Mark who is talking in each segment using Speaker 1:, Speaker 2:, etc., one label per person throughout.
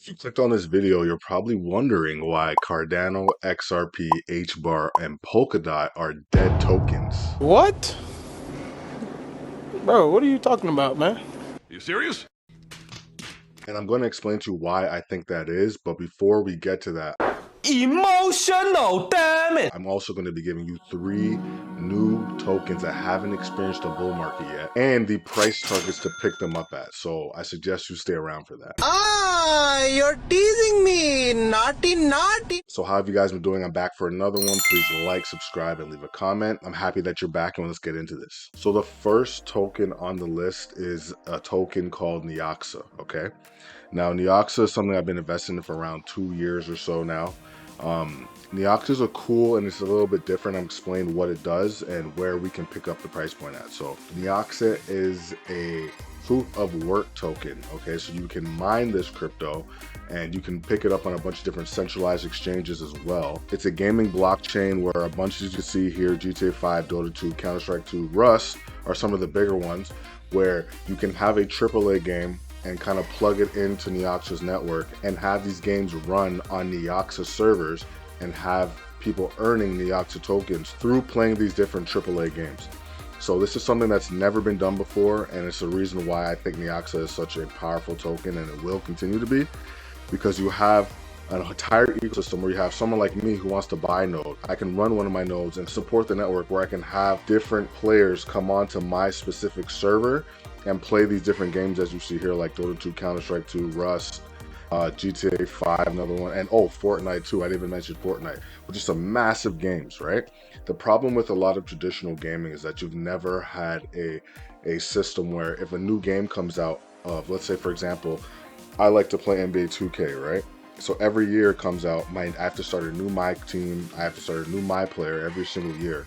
Speaker 1: If you clicked on this video, you're probably wondering why Cardano, XRP, Hbar, and polkadot are dead tokens.
Speaker 2: What? Bro, what are you talking about, man?
Speaker 3: You serious?
Speaker 1: And I'm going to explain to you why I think that is, but before we get to that,
Speaker 2: Emotional, damn it!
Speaker 1: I'm also going to be giving you 3 new tokens that haven't experienced a bull market yet, and the price targets to pick them up at. So I suggest you stay around for that.
Speaker 4: You're teasing me. Naughty, naughty.
Speaker 1: So how have you guys been doing? I'm back for another one. Please like, subscribe, and leave a comment. I'm happy that you're back, and let's get into this. So the first token on the list is a token called Nioxa, okay? Now, Nioxa is something I've been investing in for around 2 years or so now. Nioxas are cool, and it's a little bit different. I'm explaining what it does and where we can pick up the price point at. So Nioxa is a proof of work token, okay? So you can mine this crypto and you can pick it up on a bunch of different centralized exchanges as well. It's a gaming blockchain where a bunch, as you can see here, GTA 5, Dota 2, Counter-Strike 2, Rust are some of the bigger ones, where you can have a AAA game and kind of plug it into Nioxa's network and have these games run on Nioxa servers and have people earning Nioxa tokens through playing these different AAA games. So this is something that's never been done before, and it's the reason why I think Nioxa is such a powerful token, and it will continue to be, because you have an entire ecosystem where you have someone like me who wants to buy a node. I can run one of my nodes and support the network where I can have different players come onto my specific server and play these different games, as you see here, like Dota 2, Counter-Strike 2, Rust, GTA 5, another one, and Fortnite too. I didn't even mention Fortnite, which is some massive games, right? The problem with a lot of traditional gaming is that you've never had a system where if a new game comes out of, let's say for example, I like to play NBA 2K, right? So every year it comes out, I have to start a new my team, I have to start a new my player every single year.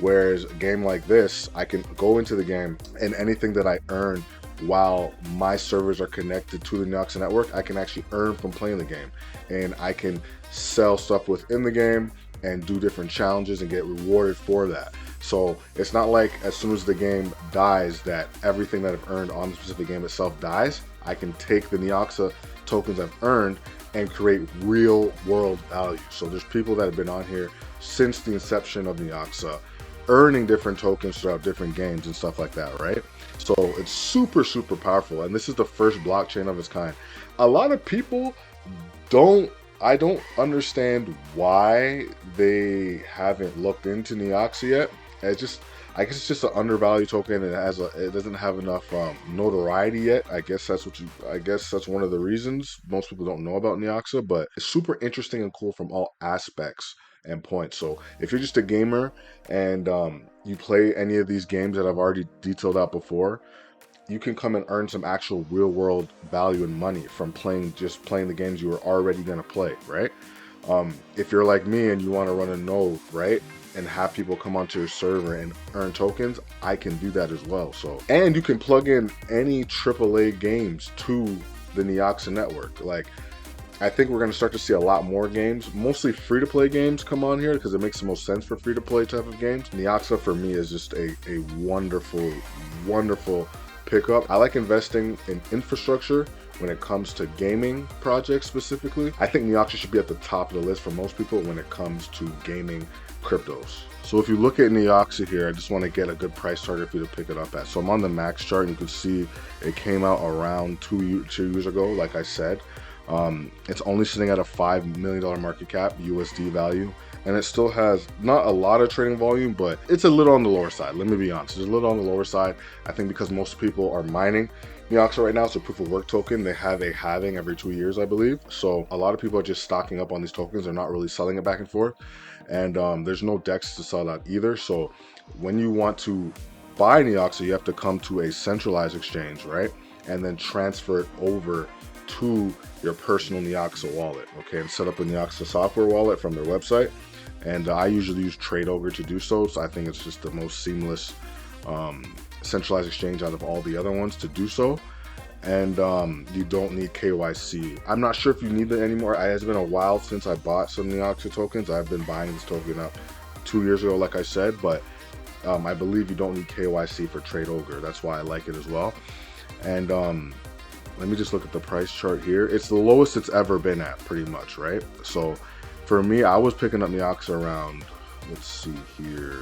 Speaker 1: Whereas a game like this, I can go into the game and anything that I earn while my servers are connected to the Nioxa network, I can actually earn from playing the game. And I can sell stuff within the game and do different challenges and get rewarded for that. So it's not like as soon as the game dies that everything that I've earned on the specific game itself dies. I can take the Nioxa tokens I've earned and create real world value. So there's people that have been on here since the inception of Nioxa, earning different tokens throughout different games and stuff like that, right? So it's super, super powerful. And this is the first blockchain of its kind. A lot of people I don't understand why they haven't looked into Nioxa yet. I guess it's just an undervalued token. It doesn't have enough notoriety yet. I guess that's one of the reasons most people don't know about Nioxa, but it's super interesting and cool from all aspects and points. So if you're just a gamer and you play any of these games that I've already detailed out before, you can come and earn some actual real world value and money from playing the games you were already going to play, right? If you're like me and you want to run a node, right, and have people come onto your server and earn tokens, I can do that as well. So, and you can plug in any AAA games to the Nioxa network. Like, I think we're going to start to see a lot more games, mostly free-to-play games, come on here because it makes the most sense for free-to-play type of games. Nioxa for me is just a wonderful, wonderful pickup. I like investing in infrastructure when it comes to gaming projects specifically. I think Nioxa should be at the top of the list for most people when it comes to gaming cryptos. So if you look at Nioxa here, I just want to get a good price target for you to pick it up at. So I'm on the max chart and you can see it came out around two years ago, like I said. It's only sitting at a $5 million market cap USD value, and it still has not a lot of trading volume, but it's a little on the lower side. Let me be honest, it's a little on the lower side. I think because most people are mining Nioxa right now. It's a proof of work token. They have a halving every 2 years, I believe. So a lot of people are just stocking up on these tokens. They're not really selling it back and forth, and there's no DEX to sell that either. So when you want to buy Nioxa, you have to come to a centralized exchange, right, and then transfer it over to your personal Nioxa wallet, okay, and set up a Nioxa software wallet from their website. And I usually use TradeOgre to do so. So I think it's just the most seamless centralized exchange out of all the other ones to do so. And you don't need KYC. I'm not sure if you need that anymore. It has been a while since I bought some Nioxa tokens. I've been buying this token up 2 years ago, like I said, but I believe you don't need KYC for TradeOgre. That's why I like it as well. And let me just look at the price chart here. It's the lowest it's ever been at, pretty much, right? So for me, I was picking up Niox around, let's see here,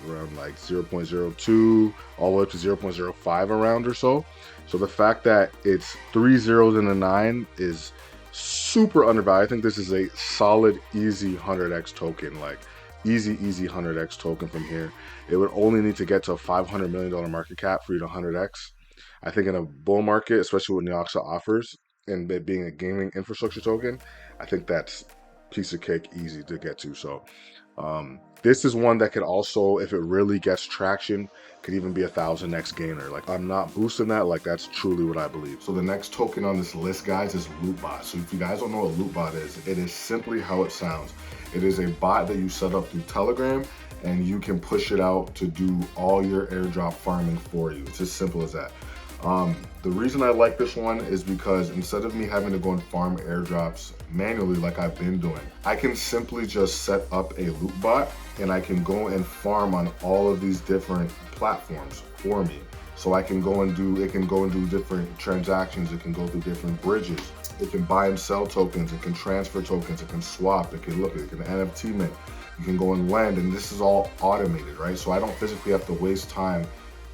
Speaker 1: around like 0.02 all the way up to 0.05 around or so. So the fact that it's 3 zeros and a 9 is super undervalued. I think this is a solid, easy 100x token, like easy 100x token from here. It would only need to get to a $500 million market cap for you to 100x. I think in a bull market, especially what Nioxa offers, and it being a gaming infrastructure token, I think that's piece of cake, easy to get to. So this is one that could also, if it really gets traction, could even be a 1000x gainer. Like, I'm not boosting that, like that's truly what I believe. So the next token on this list, guys, is Lootbot. So if you guys don't know what Lootbot is, it is simply how it sounds. It is a bot that you set up through Telegram, and you can push it out to do all your airdrop farming for you. It's as simple as that. The reason I like this one is because instead of me having to go and farm airdrops manually like I've been doing, I can simply just set up a loot bot and I can go and farm on all of these different platforms for me. So I can go and do, it can go and do different transactions, it can go through different bridges, it can buy and sell tokens, it can transfer tokens, it can swap, it can look, it can NFT mint, you can go and lend, and this is all automated, right? So I don't physically have to waste time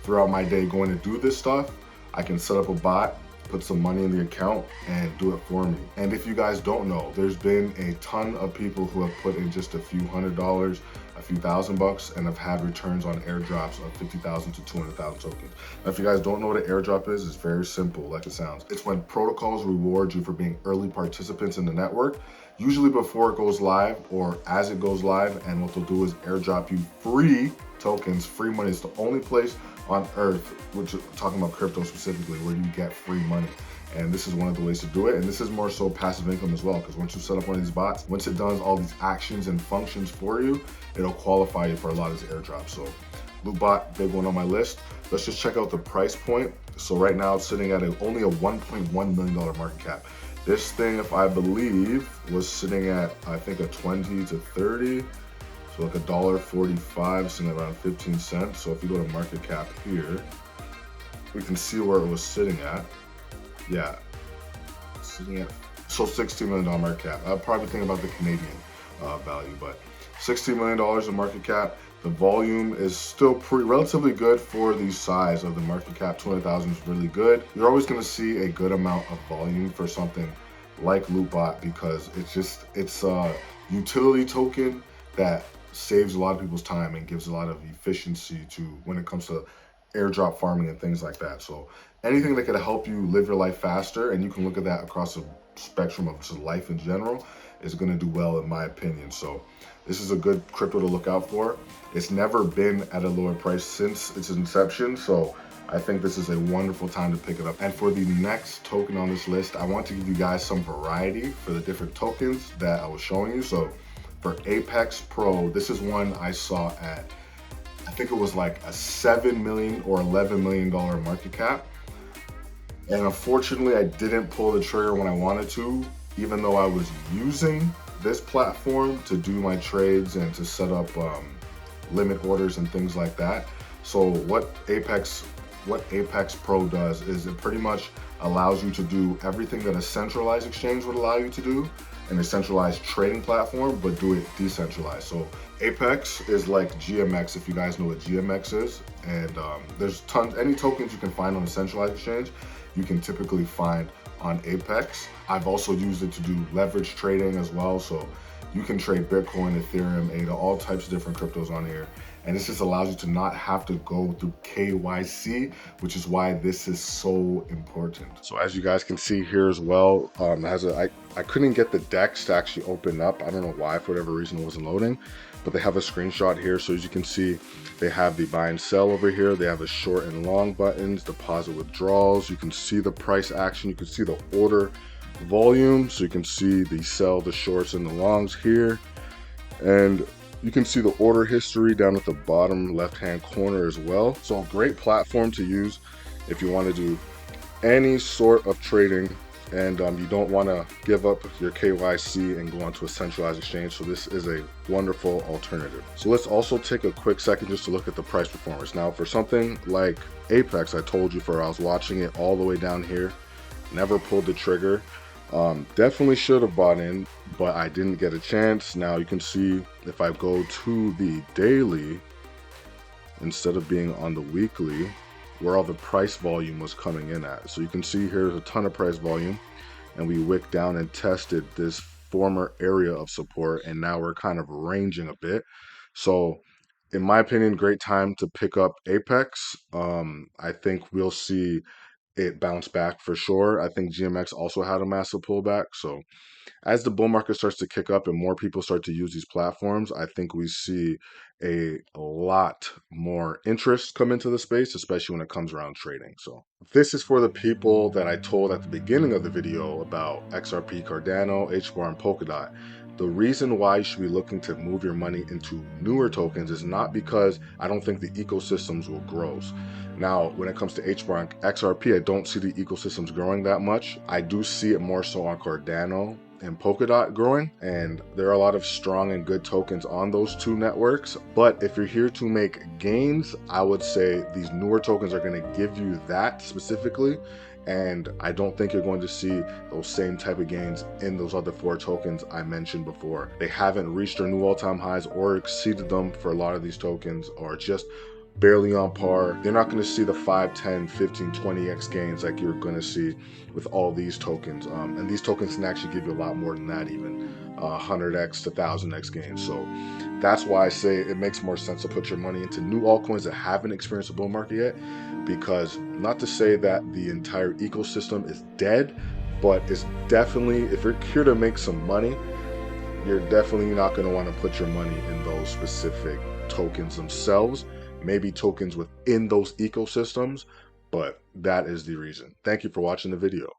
Speaker 1: throughout my day going to do this stuff. I can set up a bot, put some money in the account, and do it for me. And if you guys don't know, there's been a ton of people who have put in just a few $100, a few $1,000 and have had returns on airdrops of 50,000 to 200,000 tokens. Now, if you guys don't know what an airdrop is, it's very simple, like it sounds. It's when protocols reward you for being early participants in the network, usually before it goes live or as it goes live, and what they'll do is airdrop you free tokens. Free money is the only place on earth, which is talking about crypto specifically, where you get free money. And this is one of the ways to do it. And this is more so passive income as well, because once you set up one of these bots, once it does all these actions and functions for you, it'll qualify you for a lot of these airdrops. So Lootbot, big one on my list. Let's just check out the price point. So right now it's sitting at only a $1.1 million market cap. This thing, if I believe, was sitting at, I think, a 20 to 30. So like $1.45, sitting around 15 cents. So if you go to market cap here, we can see where it was sitting at. Yeah, sitting at, so $16 million market cap. I'd probably think about the Canadian value, but $16 million in market cap. The volume is still relatively good for the size of the market cap. 200,000 is really good. You're always going to see a good amount of volume for something like Lootbot, because it's a utility token that saves a lot of people's time and gives a lot of efficiency to when it comes to airdrop farming and things like that. So anything that could help you live your life faster, and you can look at that across the spectrum of just life in general, is going to do well in my opinion. So this is a good crypto to look out for. It's never been at a lower price since its inception, so I think this is a wonderful time to pick it up. And for the next token on this list, I want to give you guys some variety for the different tokens that I was showing you. So for Apex Pro, this is one I saw at, I think it was like a $7 million or $11 million market cap. And unfortunately, I didn't pull the trigger when I wanted to, even though I was using this platform to do my trades and to set up limit orders and things like that. So what Apex Pro does is it pretty much allows you to do everything that a centralized exchange would allow you to do, and a centralized trading platform, but do it decentralized. So Apex is like GMX, if you guys know what GMX is. And there's any tokens you can find on a centralized exchange, you can typically find on Apex. I've also used it to do leverage trading as well. So you can trade Bitcoin, Ethereum, ADA, all types of different cryptos on here. And this just allows you to not have to go through KYC, which is why this is so important. So as you guys can see here as well, I couldn't get the DEX to actually open up. I don't know why, for whatever reason it wasn't loading, but they have a screenshot here. So as you can see, they have the buy and sell over here. They have the short and long buttons, deposit withdrawals. You can see the price action. You can see the order volume. So you can see the sell, the shorts, and the longs here. And you can see the order history down at the bottom left-hand corner as well. So a great platform to use if you want to do any sort of trading and you don't want to give up your KYC and go onto a centralized exchange. So this is a wonderful alternative. So let's also take a quick second just to look at the price performance. Now for something like Apex, I told you I was watching it all the way down here Never pulled the trigger. Definitely should have bought in, but I didn't get a chance. Now you can see if I go to the daily instead of being on the weekly, where all the price volume was coming in at. So you can see here's a ton of price volume, and we wicked down and tested this former area of support, and now we're kind of ranging a bit. So in my opinion, great time to pick up Apex. I think we'll see it bounce back for sure. I think GMX also had a massive pullback. So as the bull market starts to kick up and more people start to use these platforms, I think we see a lot more interest come into the space, especially when it comes around trading. So this is for the people that I told at the beginning of the video about XRP, Cardano, Hbar, and polkadot. The reason why you should be looking to move your money into newer tokens is not because I don't think the ecosystems will grow. Now, when it comes to Hbar and XRP, I don't see the ecosystems growing that much. I do see it more so on Cardano and polkadot growing, and there are a lot of strong and good tokens on those two networks. But if you're here to make gains, I would say these newer tokens are going to give you that specifically, and I don't think you're going to see those same type of gains in those other 4 tokens I mentioned before. They haven't reached their new all-time highs or exceeded them for a lot of these tokens, or just barely on par. You're not going to see the 5, 10, 15, 20x gains like you're going to see with all these tokens. And these tokens can actually give you a lot more than that, even 100x to 1000x gains. So that's why I say it makes more sense to put your money into new altcoins that haven't experienced a bull market yet, because not to say that the entire ecosystem is dead, but it's definitely, if you're here to make some money, you're definitely not going to want to put your money in those specific tokens themselves. Maybe tokens within those ecosystems, but that is the reason. Thank you for watching the video.